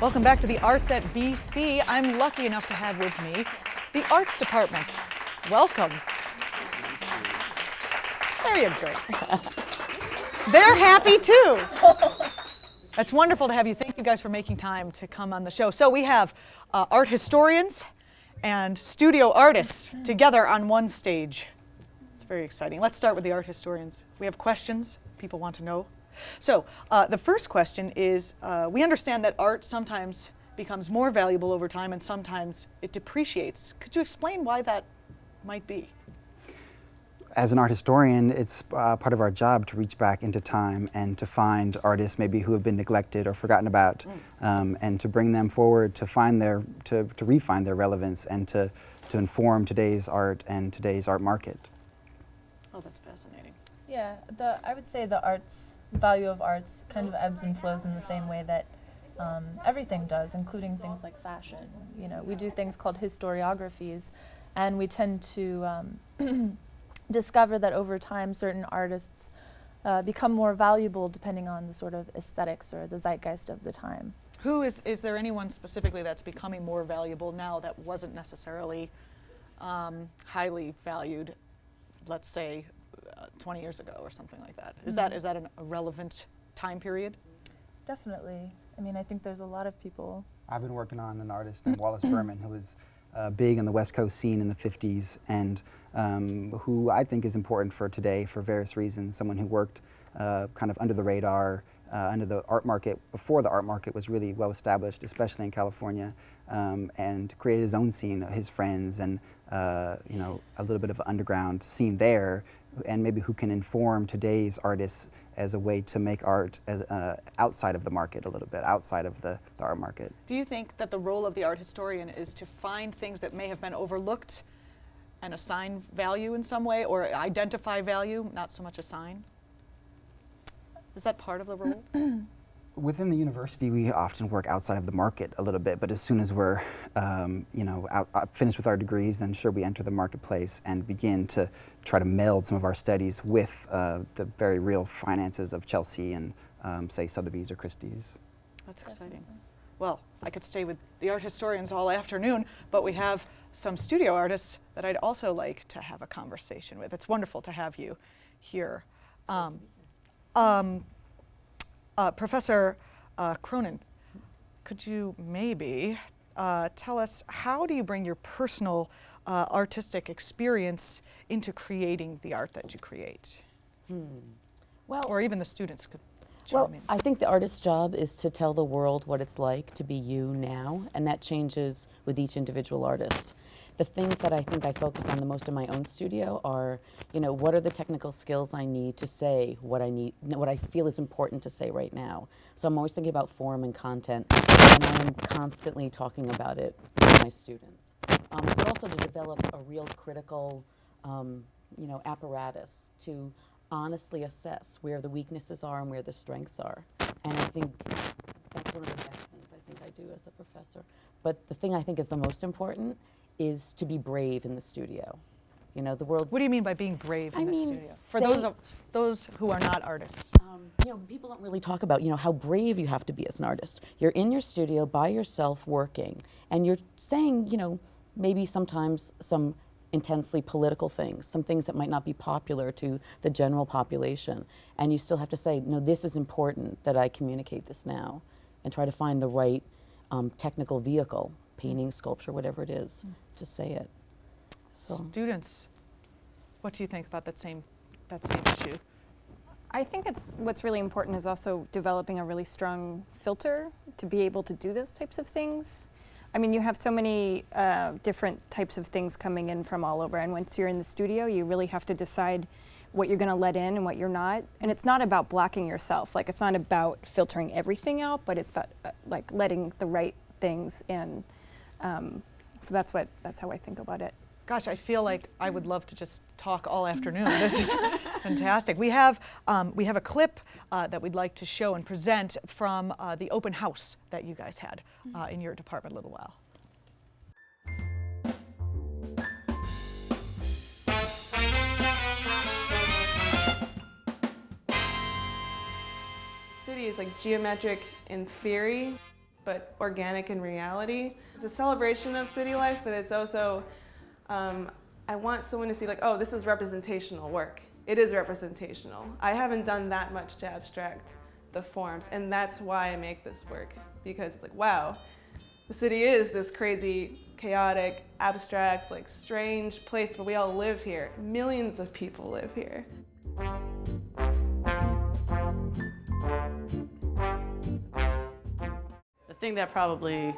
Welcome back to the Arts at BC. I'm lucky enough to have with me the Arts Department. Welcome. There you go. They're happy too. That's wonderful to have you. Thank you guys for making time to come on the show. So we have art historians and studio artists together on one stage. It's very exciting. Let's start with the art historians. We have questions people want to know. So the first question is, we understand that art sometimes becomes more valuable over time and sometimes it depreciates. Could you explain why that might be? As an art historian, it's part of our job to reach back into time and to find artists maybe who have been neglected or forgotten about, and to bring them forward to find to refine their relevance and to inform today's art and today's art market. Oh, that's fascinating. Yeah, I would say the value of arts kind of ebbs and flows in the same way that everything does, including things like fashion. You know, we do things called historiographies, and we tend to discover that over time certain artists become more valuable depending on the sort of aesthetics or the zeitgeist of the time. Is there anyone specifically that's becoming more valuable now that wasn't necessarily highly valued, let's say, 20 years ago or something like that? Is that a relevant time period? Definitely. I mean, I think there's a lot of people. I've been working on an artist named Wallace Berman who was big in the West Coast scene in the 50s and who I think is important for today for various reasons. Someone who worked kind of under the radar, under the art market, before the art market was really well established, especially in California, and created his own scene, his friends, and you know, a little bit of an underground scene there, and maybe who can inform today's artists as a way to make art outside of the market a little bit, outside of the art market. Do you think that the role of the art historian is to find things that may have been overlooked and assign value in some way, or identify value, not so much assign? Is that part of the role? Within the university, we often work outside of the market a little bit, but as soon as we're you know, finished with our degrees, then sure, we enter the marketplace and begin to try to meld some of our studies with the very real finances of Chelsea and say Sotheby's or Christie's. That's exciting. Well, I could stay with the art historians all afternoon, but we have some studio artists that I'd also like to have a conversation with. It's wonderful to have you here. Professor Cronin, could you maybe tell us, how do you bring your personal artistic experience into creating the art that you create? Well, or even the students could chime in. I think the artist's job is to tell the world what it's like to be you now, and that changes with each individual artist. The things that I think I focus on the most in my own studio are, you know, what are the technical skills I need to say what I feel is important to say right now. So I'm always thinking about form and content, and I'm constantly talking about it with my students. But also to develop a real critical, you know, apparatus to honestly assess where the weaknesses are and where the strengths are. And I think that's one of the best things I think I do as a professor. But the thing I think is the most important is to be brave in the studio. You know, the world's... What do you mean by being brave in the studio? For those who are not artists. You know, people don't really talk about, you know, how brave you have to be as an artist. You're in your studio by yourself working, and you're saying, you know, maybe sometimes some intensely political things, some things that might not be popular to the general population. And you still have to say, no, this is important that I communicate this now, and try to find the right technical vehicle, painting, sculpture, whatever it is, to say it. So. Students, what do you think about that same issue? I think what's really important is also developing a really strong filter to be able to do those types of things. I mean, you have so many different types of things coming in from all over, and once you're in the studio, you really have to decide what you're going to let in and what you're not. And it's not about blocking yourself. Like, it's not about filtering everything out, but it's about like letting the right things in. So that's how I think about it. Gosh, I feel like I would love to just talk all afternoon. This is fantastic. We have a clip that we'd like to show and present from the open house that you guys had in your department a little while. City is like geometric in theory, but organic in reality. It's a celebration of city life, but it's also, I want someone to see like, oh, this is representational work. It is representational. I haven't done that much to abstract the forms, and that's why I make this work, because it's like, wow, the city is this crazy, chaotic, abstract, like strange place, but we all live here. Millions of people live here. The thing that probably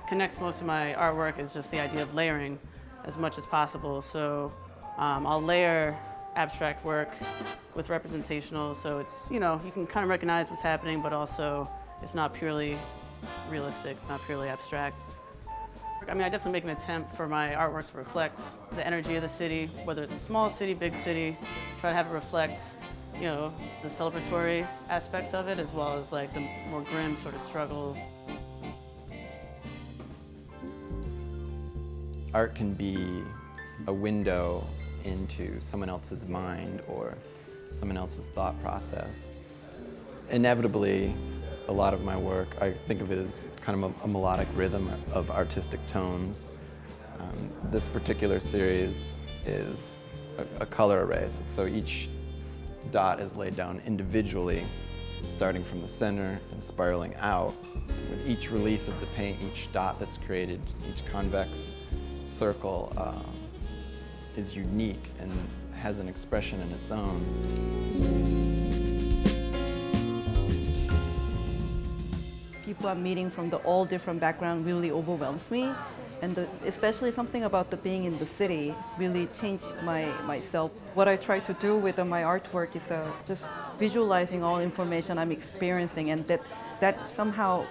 connects most of my artwork is just the idea of layering as much as possible. So I'll layer abstract work with representational, so it's, you know, you can kind of recognize what's happening, but also it's not purely realistic, it's not purely abstract. I mean, I definitely make an attempt for my artwork to reflect the energy of the city, whether it's a small city, big city, try to have it reflect, you know, the celebratory aspects of it, as well as like the more grim sort of struggles. Art can be a window into someone else's mind or someone else's thought process. Inevitably, a lot of my work, I think of it as kind of a melodic rhythm of artistic tones. This particular series is a color array, so each dot is laid down individually, starting from the center and spiraling out. With each release of the paint, each dot that's created, each convex circle is unique and has an expression in its own. People I'm meeting from all different backgrounds really overwhelms me, and especially something about the being in the city really changed myself. What I try to do with my artwork is just visualizing all information I'm experiencing, and that somehow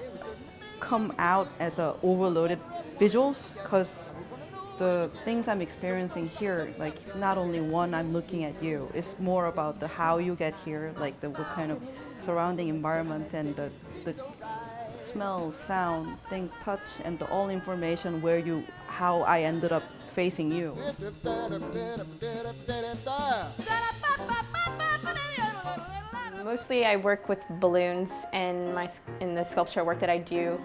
come out as overloaded visuals, because the things I'm experiencing here, like, it's not only one, I'm looking at you. It's more about how you get here, like what kind of surrounding environment and the smell, sound, things, touch, and all information how I ended up facing you. Mostly I work with balloons in the sculpture work that I do.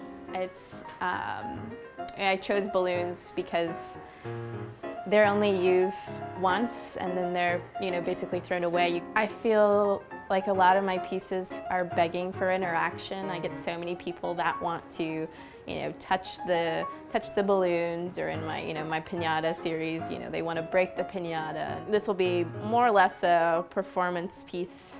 I chose balloons because they're only used once and then they're, basically thrown away. I feel like a lot of my pieces are begging for interaction. I get so many people that want to, touch the balloons, or in my, my piñata series, they want to break the piñata. This will be more or less a performance piece.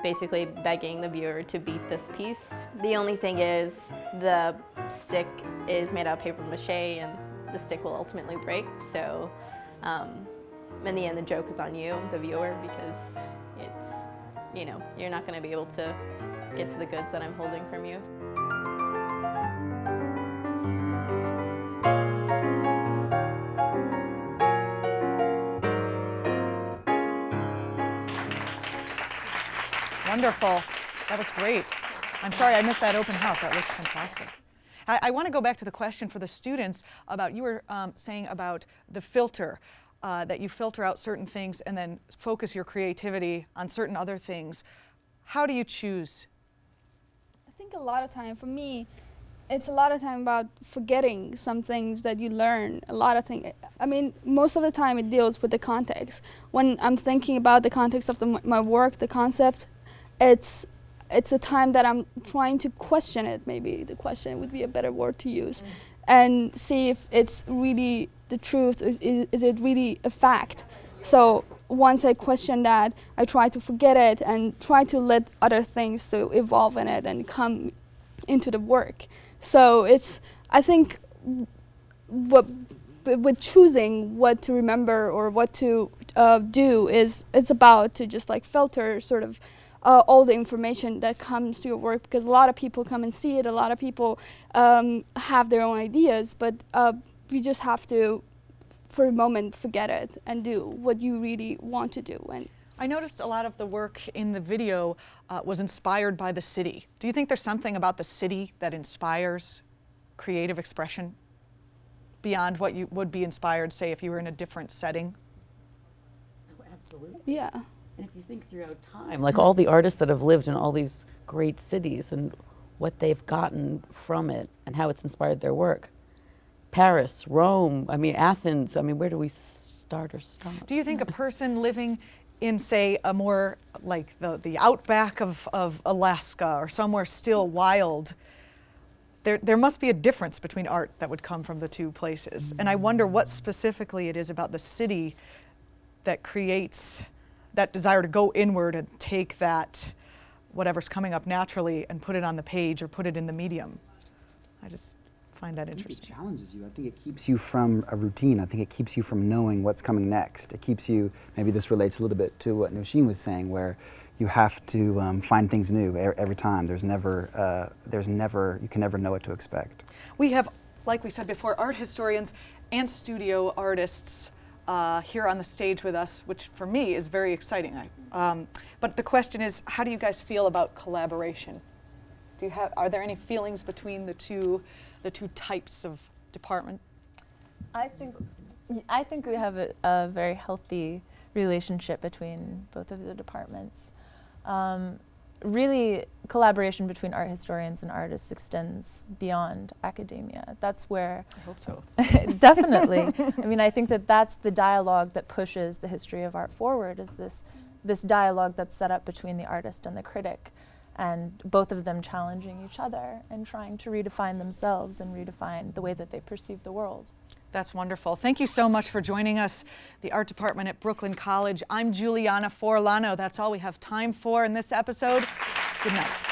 Basically begging the viewer to beat this piece. The only thing is the stick is made out of paper mache and the stick will ultimately break. So in the end the joke is on you, the viewer, because it's, you're not going to be able to get to the goods that I'm holding from you. Wonderful. That was great. I'm sorry I missed that open house. That looks fantastic. I want to go back to the question for the students about, you were saying about the filter, that you filter out certain things and then focus your creativity on certain other things. How do you choose? I think a lot of time, for me, it's a lot of time about forgetting some things that you learn. A lot of things. I mean, most of the time it deals with the context. When I'm thinking about the context of my work, the concept, it's a time that I'm trying to question it. Maybe the question would be a better word to use, and see if it's really the truth. Is it really a fact? So once I question that, I try to forget it and try to let other things to evolve in it and come into the work. So I think with choosing what to remember or what to do it's about to just like filter sort of all the information that comes to your work, because a lot of people come and see it, a lot of people have their own ideas, but you just have to, for a moment, forget it and do what you really want to do. And I noticed a lot of the work in the video was inspired by the city. Do you think there's something about the city that inspires creative expression beyond what you would be inspired, say, if you were in a different setting? Oh, absolutely. yeah. And if you think throughout time, like all the artists that have lived in all these great cities, and what they've gotten from it and how it's inspired their work. Paris, Rome, I mean, Athens, I mean, where do we start or stop? Do you think a person living in, say, a more like the outback of Alaska or somewhere still wild, there must be a difference between art that would come from the two places. And I wonder what specifically it is about the city that creates that desire to go inward and take that, whatever's coming up naturally, and put it on the page or put it in the medium. I just find that interesting. It challenges you. I think it keeps you from a routine. I think it keeps you from knowing what's coming next. It keeps you, maybe this relates a little bit to what Nosheen was saying, where you have to find things new every time. You can never know what to expect. We have, like we said before, art historians and studio artists here on the stage with us, which for me is very exciting. But the question is, how do you guys feel about collaboration? Are there any feelings between the two types of department? I think we have a very healthy relationship between both of the departments. Really, collaboration between art historians and artists extends beyond academia. That's where I hope so. Definitely. I mean, I think that that's the dialogue that pushes the history of art forward, is this dialogue that's set up between the artist and the critic, and both of them challenging each other and trying to redefine themselves and redefine the way that they perceive the world. That's wonderful. Thank you so much for joining us, the Art Department at Brooklyn College. I'm Juliana Forlano. That's all we have time for in this episode. Good night.